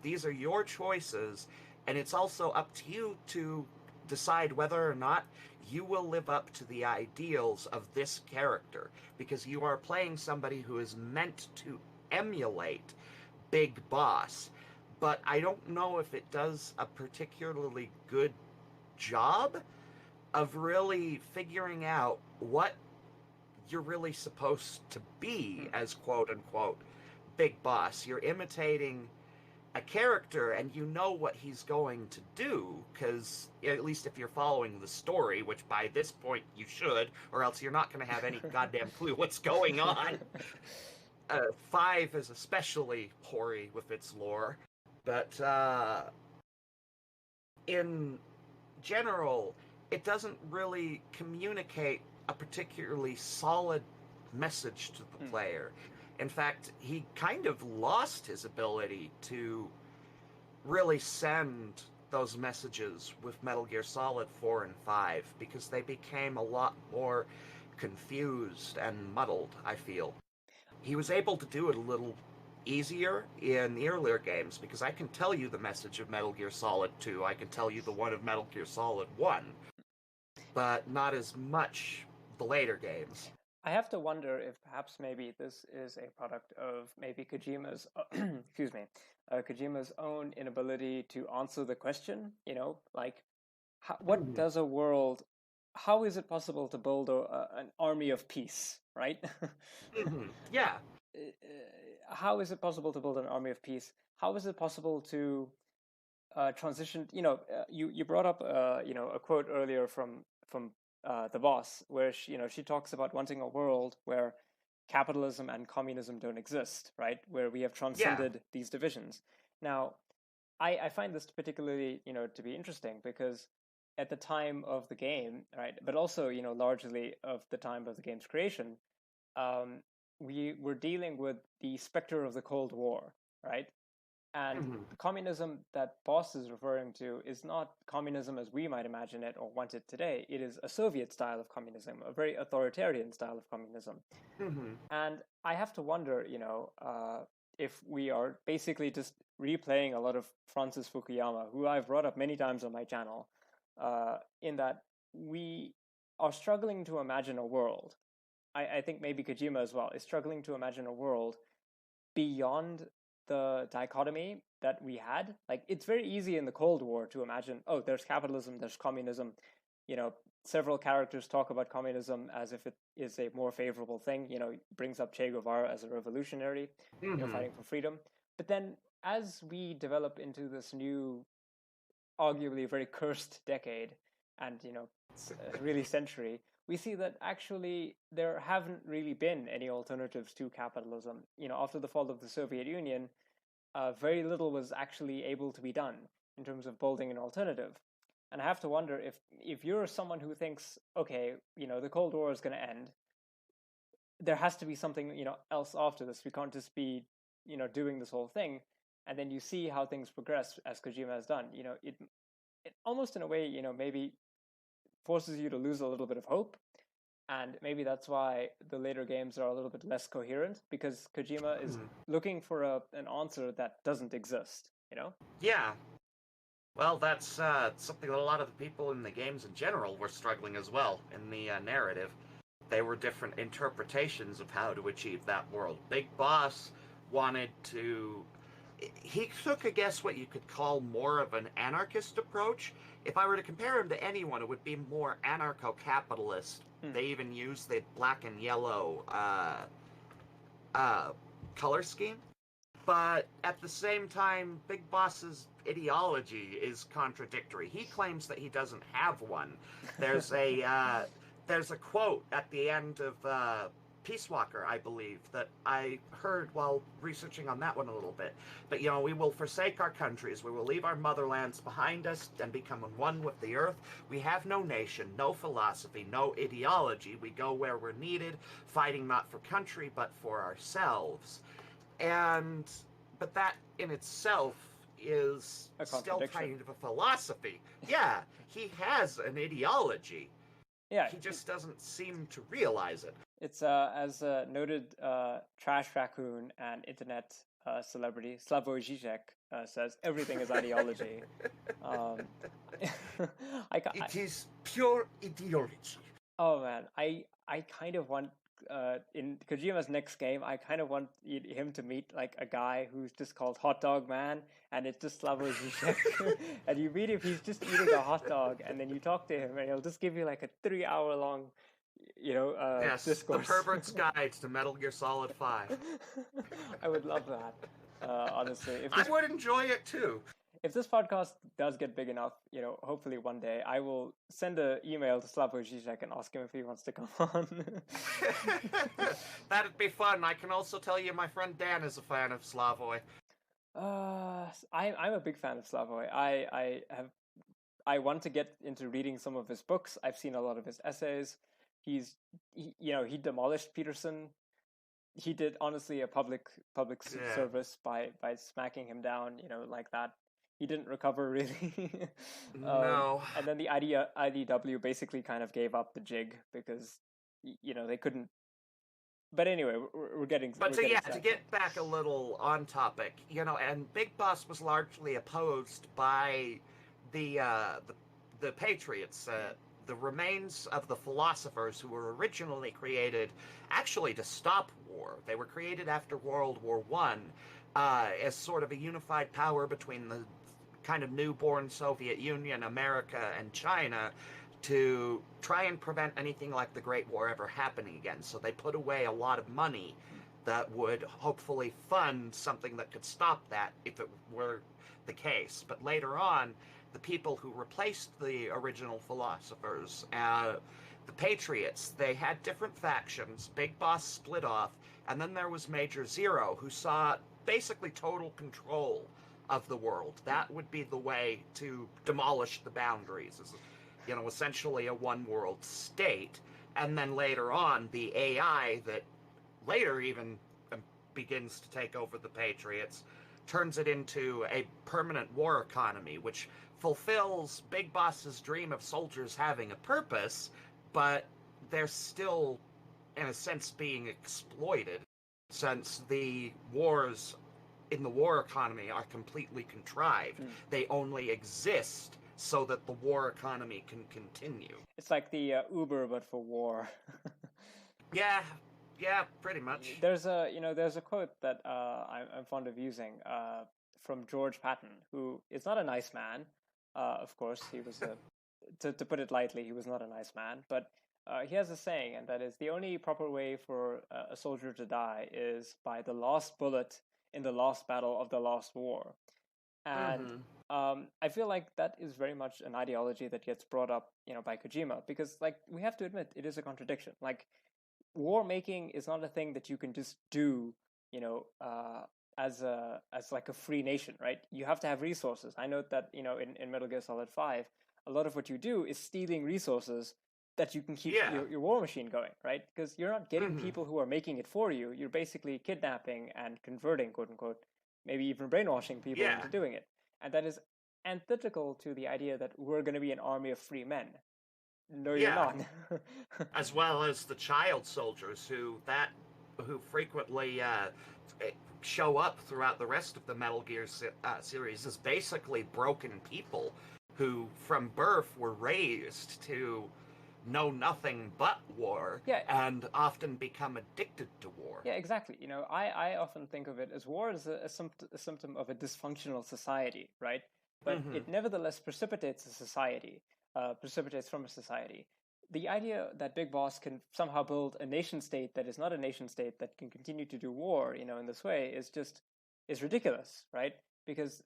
these are your choices, and it's also up to you to decide whether or not you will live up to the ideals of this character, because you are playing somebody who is meant to emulate Big Boss. But I don't know if it does a particularly good job of really figuring out what you're really supposed to be as quote-unquote Big Boss. You're imitating a character, and you know what he's going to do, because at least if you're following the story, which by this point you should, or else you're not going to have any goddamn clue what's going on. 5 is especially hoary with its lore, but in general, it doesn't really communicate a particularly solid message to the player. In fact, he kind of lost his ability to really send those messages with Metal Gear Solid 4 and 5 because they became a lot more confused and muddled, I feel. He was able to do it a little easier in the earlier games because I can tell you the message of Metal Gear Solid 2, I can tell you the one of Metal Gear Solid 1, but not as much the later games. I have to wonder if perhaps maybe this is a product of maybe Kojima's, excuse me, Kojima's own inability to answer the question. Like, what does a world? How is it possible to build an army of peace? Right? Yeah. How is it possible to build an army of peace? How is it possible to transition? You brought up a quote earlier from the boss, where she talks about wanting a world where capitalism and communism don't exist, right? Where we have transcended these divisions. Now, I find this particularly to be interesting because at the time of the game, right, but also largely of the time of the game's creation, we were dealing with the specter of the Cold War, right? And the communism that Boss is referring to is not communism as we might imagine it or want it today. It is a Soviet style of communism, a very authoritarian style of communism. And I have to wonder, if we are basically just replaying a lot of Francis Fukuyama, who I've brought up many times on my channel, in that we are struggling to imagine a world. I think maybe Kojima as well is struggling to imagine a world beyond the dichotomy that we had. Like, it's very easy in the Cold War to imagine, oh, there's capitalism, there's communism. Several characters talk about communism as if it is a more favorable thing. Brings up Che Guevara as a revolutionary, fighting for freedom. But then as we develop into this new, arguably very cursed decade and, really century, we see that actually there haven't really been any alternatives to capitalism. After the fall of the Soviet Union, very little was actually able to be done in terms of building an alternative. And I have to wonder if you're someone who thinks, okay, the Cold War is going to end, there has to be something, else after this. We can't just be, doing this whole thing. And then you see how things progress as Kojima has done. It almost in a way, maybe forces you to lose a little bit of hope. And maybe that's why the later games are a little bit less coherent, because Kojima is looking for an answer that doesn't exist, Yeah. Well, that's something that a lot of the people in the games in general were struggling as well in the narrative. They were different interpretations of how to achieve that world. Big Boss wanted to... He took, I guess, what you could call more of an anarchist approach. If I were to compare him to anyone, it would be more anarcho-capitalist. They even use the black and yellow color scheme. But at the same time, Big Boss's ideology is contradictory. He claims that he doesn't have one. There's a quote at the end of Peace Walker, I believe, that I heard while researching on that one a little bit. But, we will forsake our countries. We will leave our motherlands behind us and become one with the earth. We have no nation, no philosophy, no ideology. We go where we're needed, fighting not for country, but for ourselves. But that in itself is still kind of a philosophy. Yeah, he has an ideology. Yeah, he just doesn't seem to realize it. It's as noted trash raccoon and internet celebrity Slavoj Žižek says, everything is ideology. It is pure ideology. Oh man, I kind of want in Kojima's next game, I kind of want him to meet like a guy who's just called Hot Dog Man, and it's just Slavoj Žižek. And you meet him, he's just eating a hot dog, and then you talk to him, and he'll just give you like a 3-hour long, yes, discourse. The Pervert's Guide to Metal Gear Solid 5. I would love that, honestly. I would enjoy it too. If this podcast does get big enough, hopefully one day, I will send an email to Slavoj Žižek and ask him if he wants to come on. That'd be fun. I can also tell you my friend Dan is a fan of Slavoj. I'm a big fan of Slavoj. I want to get into reading some of his books. I've seen a lot of his essays. he demolished Peterson. He did honestly a public service by smacking him down, like that. He didn't recover really. No. And then the IDW basically kind of gave up the jig because they couldn't. But anyway, we're getting. But to get back a little on topic, and Big Boss was largely opposed by the Patriots, the remains of the philosophers who were originally created actually to stop war. They were created after World War I as sort of a unified power between the kind of newborn Soviet Union, America, and China to try and prevent anything like the Great War ever happening again. So they put away a lot of money that would hopefully fund something that could stop that if it were the case. But later on, the people who replaced the original philosophers, the Patriots, they had different factions. Big Boss split off, and then there was Major Zero, who saw basically total control of the world. That would be the way to demolish the boundaries, essentially a one-world state. And then later on, the AI that later even begins to take over the Patriots turns it into a permanent war economy, which fulfills Big Boss's dream of soldiers having a purpose, but they're still, in a sense, being exploited, since the wars in the war economy are completely contrived. They only exist so that the war economy can continue. It's like the Uber, but for war. Yeah, pretty much. There's a quote that I'm fond of using from George Patton, who is not a nice man. Of course, he was to put it lightly, he was not a nice man. But he has a saying, and that is, the only proper way for a soldier to die is by the last bullet in the last battle of the last war. And I feel like that is very much an ideology that gets brought up, by Kojima, because we have to admit it is a contradiction. War making is not a thing that you can just do, as like a free nation, right? You have to have resources. I know that in Metal Gear Solid 5, a lot of what you do is stealing resources that you can keep your war machine going, right? Because you're not getting people who are making it for you. You're basically kidnapping and converting, quote unquote, maybe even brainwashing people into doing it. And that is antithetical to the idea that we're going to be an army of free men. No, you're not. As well as the child soldiers who frequently show up throughout the rest of the Metal Gear series as basically broken people who from birth were raised to know nothing but war and often become addicted to war. Yeah, exactly. I often think of it as war as a symptom of a dysfunctional society, right? But it nevertheless precipitates from a society. The idea that Big Boss can somehow build a nation state that is not a nation state that can continue to do war, in this way is ridiculous, right? Because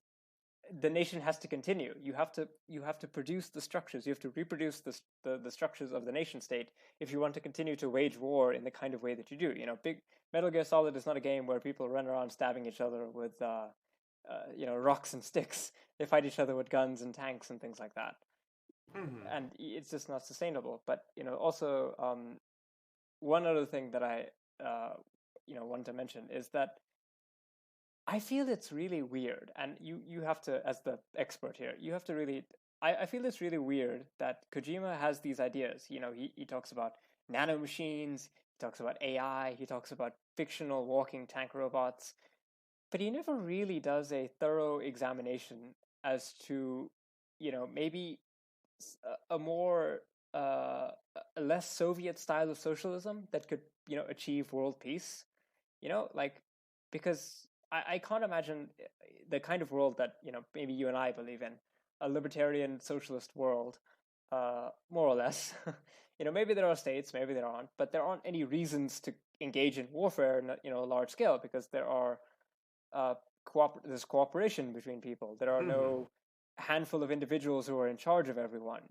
the nation has to continue. You have to produce the structures. You have to reproduce the structures of the nation state if you want to continue to wage war in the kind of way that you do. Big Metal Gear Solid is not a game where people run around stabbing each other with rocks and sticks. They fight each other with guns and tanks and things like that. And it's just not sustainable. But also one other thing that I want to mention is that I feel it's really weird, and you have to, as the expert here, you have to really. I feel it's really weird that Kojima has these ideas. He talks about nanomachines, he talks about AI, he talks about fictional walking tank robots, but he never really does a thorough examination as to, maybe a more a less Soviet style of socialism that could, achieve world peace. Because I can't imagine the kind of world that maybe you and I believe in, a libertarian socialist world, more or less. Maybe there are states, maybe there aren't, but there aren't any reasons to engage in warfare, large scale, because there are there's cooperation between people. There are no handful of individuals who are in charge of everyone.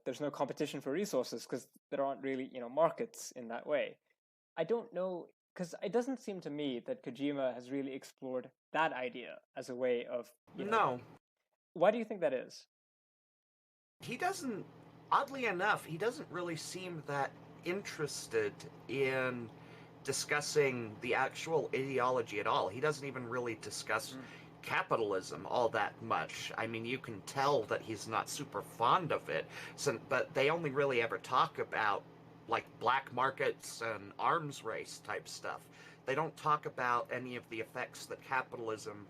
There's no competition for resources because there aren't really markets in that way. I don't know. Because it doesn't seem to me that Kojima has really explored that idea as a way of, No. Why do you think that is? He doesn't oddly enough, he doesn't really seem that interested in discussing the actual ideology at all. He doesn't even really discuss capitalism all that much. I mean, you can tell that he's not super fond of it, but they only really ever talk about like black markets and arms race type stuff. They don't talk about any of the effects that capitalism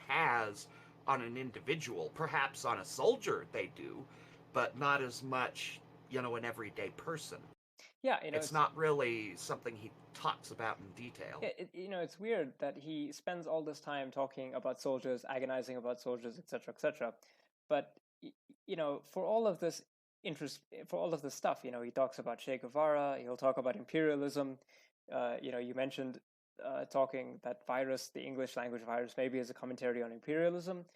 has on an individual. Perhaps on a soldier they do, but not as much, an everyday person. Yeah, It's not really something he talks about in detail. it's weird that he spends all this time talking about soldiers, agonizing about soldiers, etc., etc. But for all of this interest, for all of this stuff, he talks about Che Guevara. He'll talk about imperialism. You mentioned talking that virus, the English language virus, maybe as a commentary on imperialism.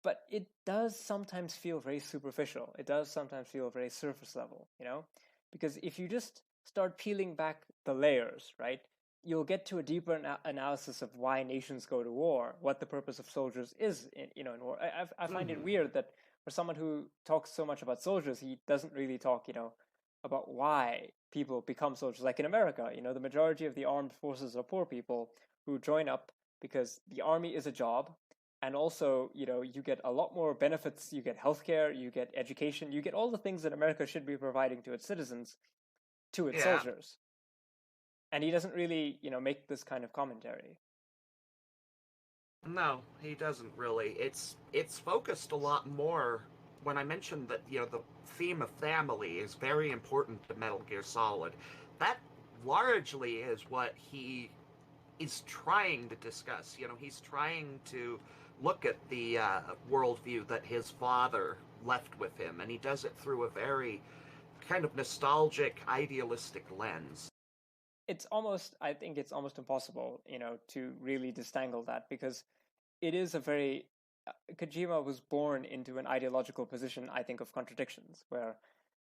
But it does sometimes feel very superficial. It does sometimes feel very surface level, because if you just start peeling back the layers, right, you'll get to a deeper analysis of why nations go to war, what the purpose of soldiers is in war. I find it weird that for someone who talks so much about soldiers, he doesn't really talk, about why people become soldiers. Like in America, the majority of the armed forces are poor people who join up because the army is a job. And also, you get a lot more benefits. You get healthcare, you get education, you get all the things that America should be providing to its citizens, to its soldiers. And he doesn't really, make this kind of commentary. No, he doesn't really. It's focused a lot more. When I mentioned that, the theme of family is very important to Metal Gear Solid, that largely is what he is trying to discuss. He's trying to look at the worldview that his father left with him, and he does it through a very kind of nostalgic, idealistic lens. I think it's almost impossible, to really disentangle that, because it is a very, Kojima was born into an ideological position, I think, of contradictions, where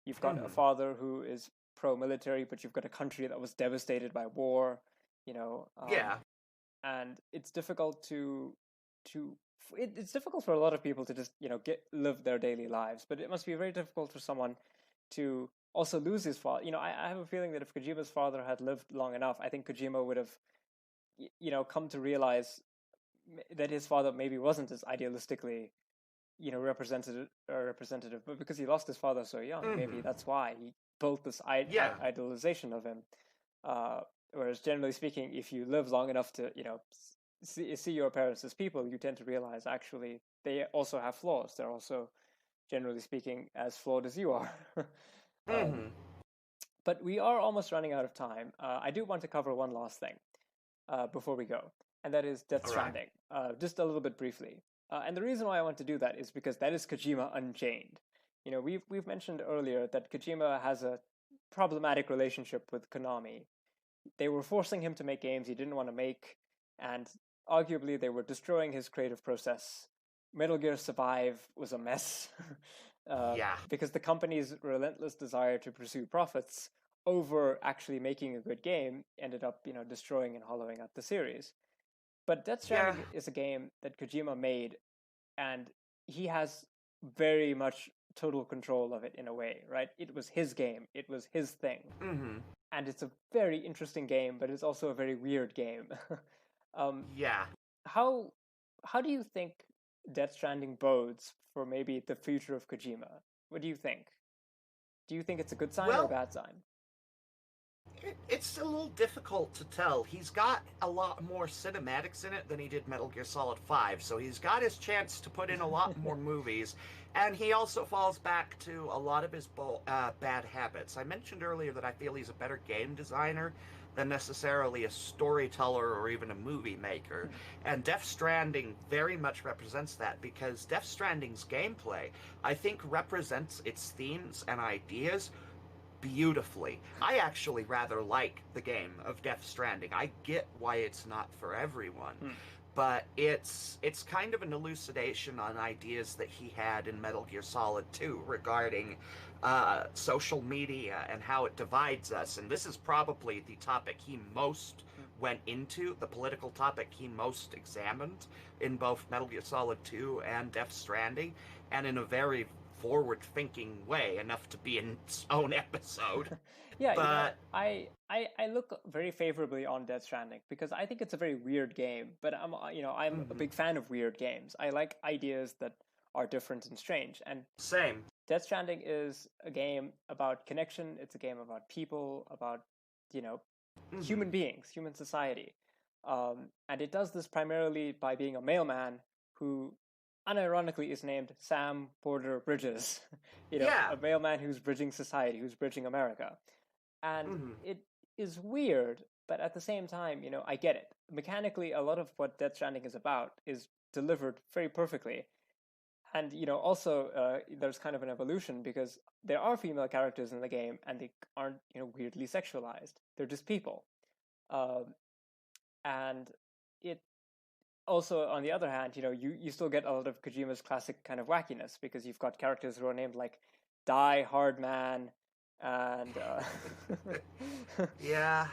you've got a father who is pro-military, but you've got a country that was devastated by war, and it's difficult it's difficult for a lot of people to just live their daily lives, but it must be very difficult for someone to also lose his father. I have a feeling that if Kojima's father had lived long enough, I think Kojima would have come to realize that his father maybe wasn't as idealistically representative, but because he lost his father so young, maybe that's why he built this idealization of him. Whereas generally speaking, if you live long enough to see your parents as people, you tend to realize actually they also have flaws. They're also, generally speaking, as flawed as you are. But we are almost running out of time. I do want to cover one last thing before we go, and that is Death Stranding, just a little bit briefly. And the reason why I want to do that is because that is Kojima Unchained. We've mentioned earlier that Kojima has a problematic relationship with Konami. They were forcing him to make games he didn't want to make, and arguably they were destroying his creative process. Metal Gear Survive was a mess. Because the company's relentless desire to pursue profits over actually making a good game ended up, destroying and hollowing out the series. But Death Stranding is a game that Kojima made, and he has very much total control of it in a way, right? It was his game. It was his thing. And it's a very interesting game, but it's also a very weird game. How do you think Death Stranding bodes for maybe the future of Kojima? What do you think? Do you think it's a good sign or a bad sign? It's a little difficult to tell. He's got a lot more cinematics in it than he did Metal Gear Solid 5, so he's got his chance to put in a lot more movies, and he also falls back to a lot of his bad habits. I mentioned earlier that I feel he's a better game designer than necessarily a storyteller or even a movie maker, and Death Stranding very much represents that, because Death Stranding's gameplay, I think, represents its themes and ideas beautifully. I actually rather like the game of Death Stranding. I get why it's not for everyone, but it's kind of an elucidation on ideas that he had in Metal Gear Solid 2 regarding social media and how it divides us. And this is probably the topic he most went into, the political topic he most examined in both Metal Gear Solid 2 and Death Stranding, and in a very forward-thinking way, enough to be in its own episode. Yeah, but I look very favorably on Death Stranding because I think it's a very weird game, but I'm a big fan of weird games. I like ideas that are different and strange, and same. Death Stranding is a game about connection. It's a game about people, about human beings, human society, and it does this primarily by being a mailman who, unironically, is named Sam Porter Bridges. A mailman who's bridging society, who's bridging America, and it is weird, but at the same time, I get it. Mechanically, a lot of what Death Stranding is about is delivered very perfectly. And also there's kind of an evolution because there are female characters in the game, and they aren't weirdly sexualized. They're just people, and it also, on the other hand, you still get a lot of Kojima's classic kind of wackiness because you've got characters who are named like Die Hard Man, and yeah,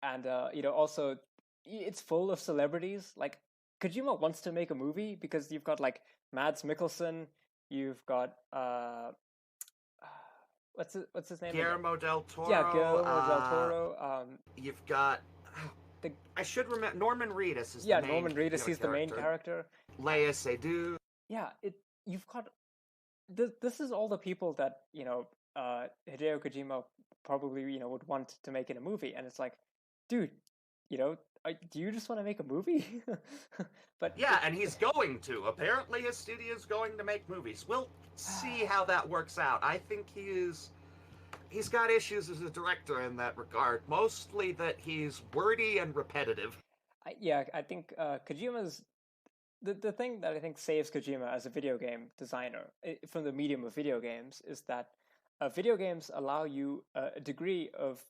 and also it's full of celebrities. Like Kojima wants to make a movie because you've got like Mads Mikkelsen, you've got what's his name? Guillermo del Toro. Yeah, Guillermo del Toro. You've got I should remember Norman Reedus is the main Norman Reedus. He's the main character. Léa Seydoux. Yeah, you've got this is all the people that Hideo Kojima probably would want to make in a movie, and it's like, dude, do you just want to make a movie? But yeah, and he's going to. Apparently, his studio's going to make movies. We'll see how that works out. I think he's got issues as a director in that regard. Mostly that he's wordy and repetitive. I think Kojima's the thing that I think saves Kojima as a video game designer from the medium of video games is that video games allow you a degree of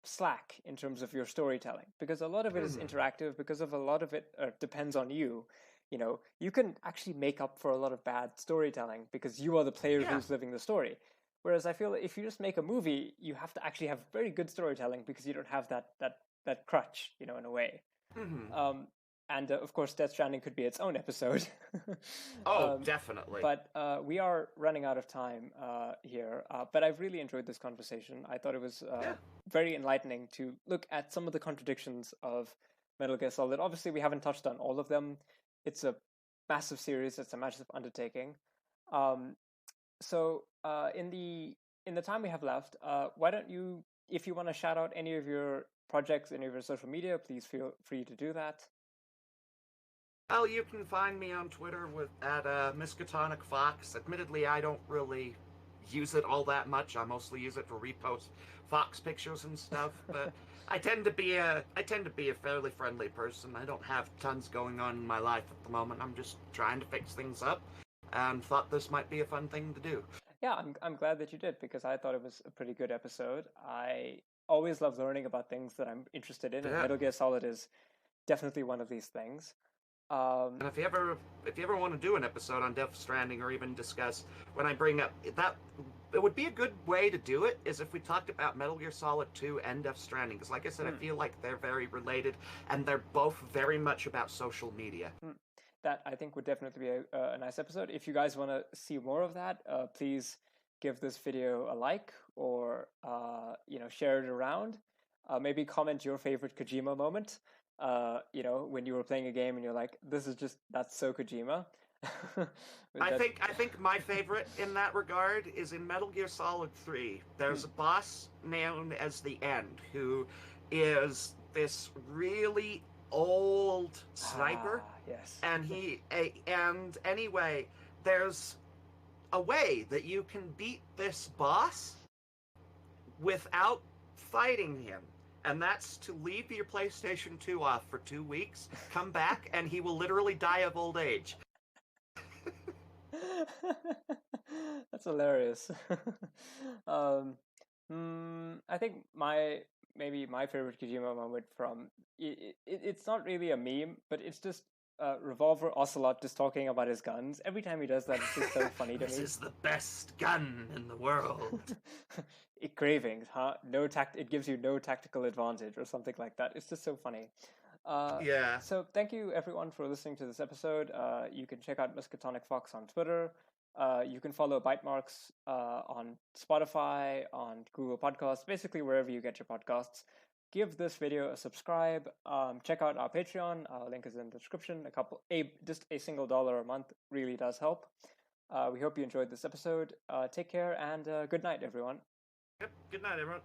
slack in terms of your storytelling, because a lot of it is interactive, because of a lot of it depends on you. You can actually make up for a lot of bad storytelling because you are the player who's living the story. Whereas I feel if you just make a movie, you have to actually have very good storytelling because you don't have that crutch, in a way. And of course, Death Stranding could be its own episode. Definitely. But we are running out of time here. But I've really enjoyed this conversation. I thought it was very enlightening to look at some of the contradictions of Metal Gear Solid. Obviously, we haven't touched on all of them. It's a massive series. It's a massive undertaking. So in the time we have left, why don't you, if you want to shout out any of your projects, any of your social media, please feel free to do that. Well, you can find me on Twitter at Miskatonic Fox. Admittedly, I don't really use it all that much. I mostly use it for repost Fox pictures and stuff. But I tend to be a fairly friendly person. I don't have tons going on in my life at the moment. I'm just trying to fix things up, and thought this might be a fun thing to do. Yeah, I'm glad that you did, because I thought it was a pretty good episode. I always love learning about things that I'm interested in, and Metal Gear Solid is definitely one of these things. And if you ever want to do an episode on Death Stranding, or even discuss when I bring up that, it would be a good way to do it is if we talked about Metal Gear Solid 2 and Death Stranding, because like I said, I feel like they're very related, and they're both very much about social media. That I think would definitely be a nice episode. If you guys want to see more of that, please give this video a like, or share it around. Maybe comment your favorite Kojima moment. When you were playing a game and you're like, that's so Kojima. I think my favorite in that regard is in Metal Gear Solid 3. There's a boss known as the End, who is this really old sniper. Yes. And anyway, there's a way that you can beat this boss without fighting him. And that's to leave your PlayStation 2 off for 2 weeks, come back, and he will literally die of old age. That's hilarious. I think maybe my favorite Kojima moment from it's not really a meme, but it's just Revolver Ocelot just talking about his guns. Every time he does that, it's just so funny to me. This is the best gun in the world. Cravings, huh? It gives you no tactical advantage, or something like that. It's just so funny. Yeah. So thank you everyone for listening to this episode. You can check out Miskatonic Fox on Twitter. You can follow Bytemarks on Spotify, on Google Podcasts, basically wherever you get your podcasts. Give this video a subscribe. Check out our Patreon. Our link is in the description. Just a single $1 a month really does help. We hope you enjoyed this episode. Take care and good night, everyone. Yep. Good night, everyone.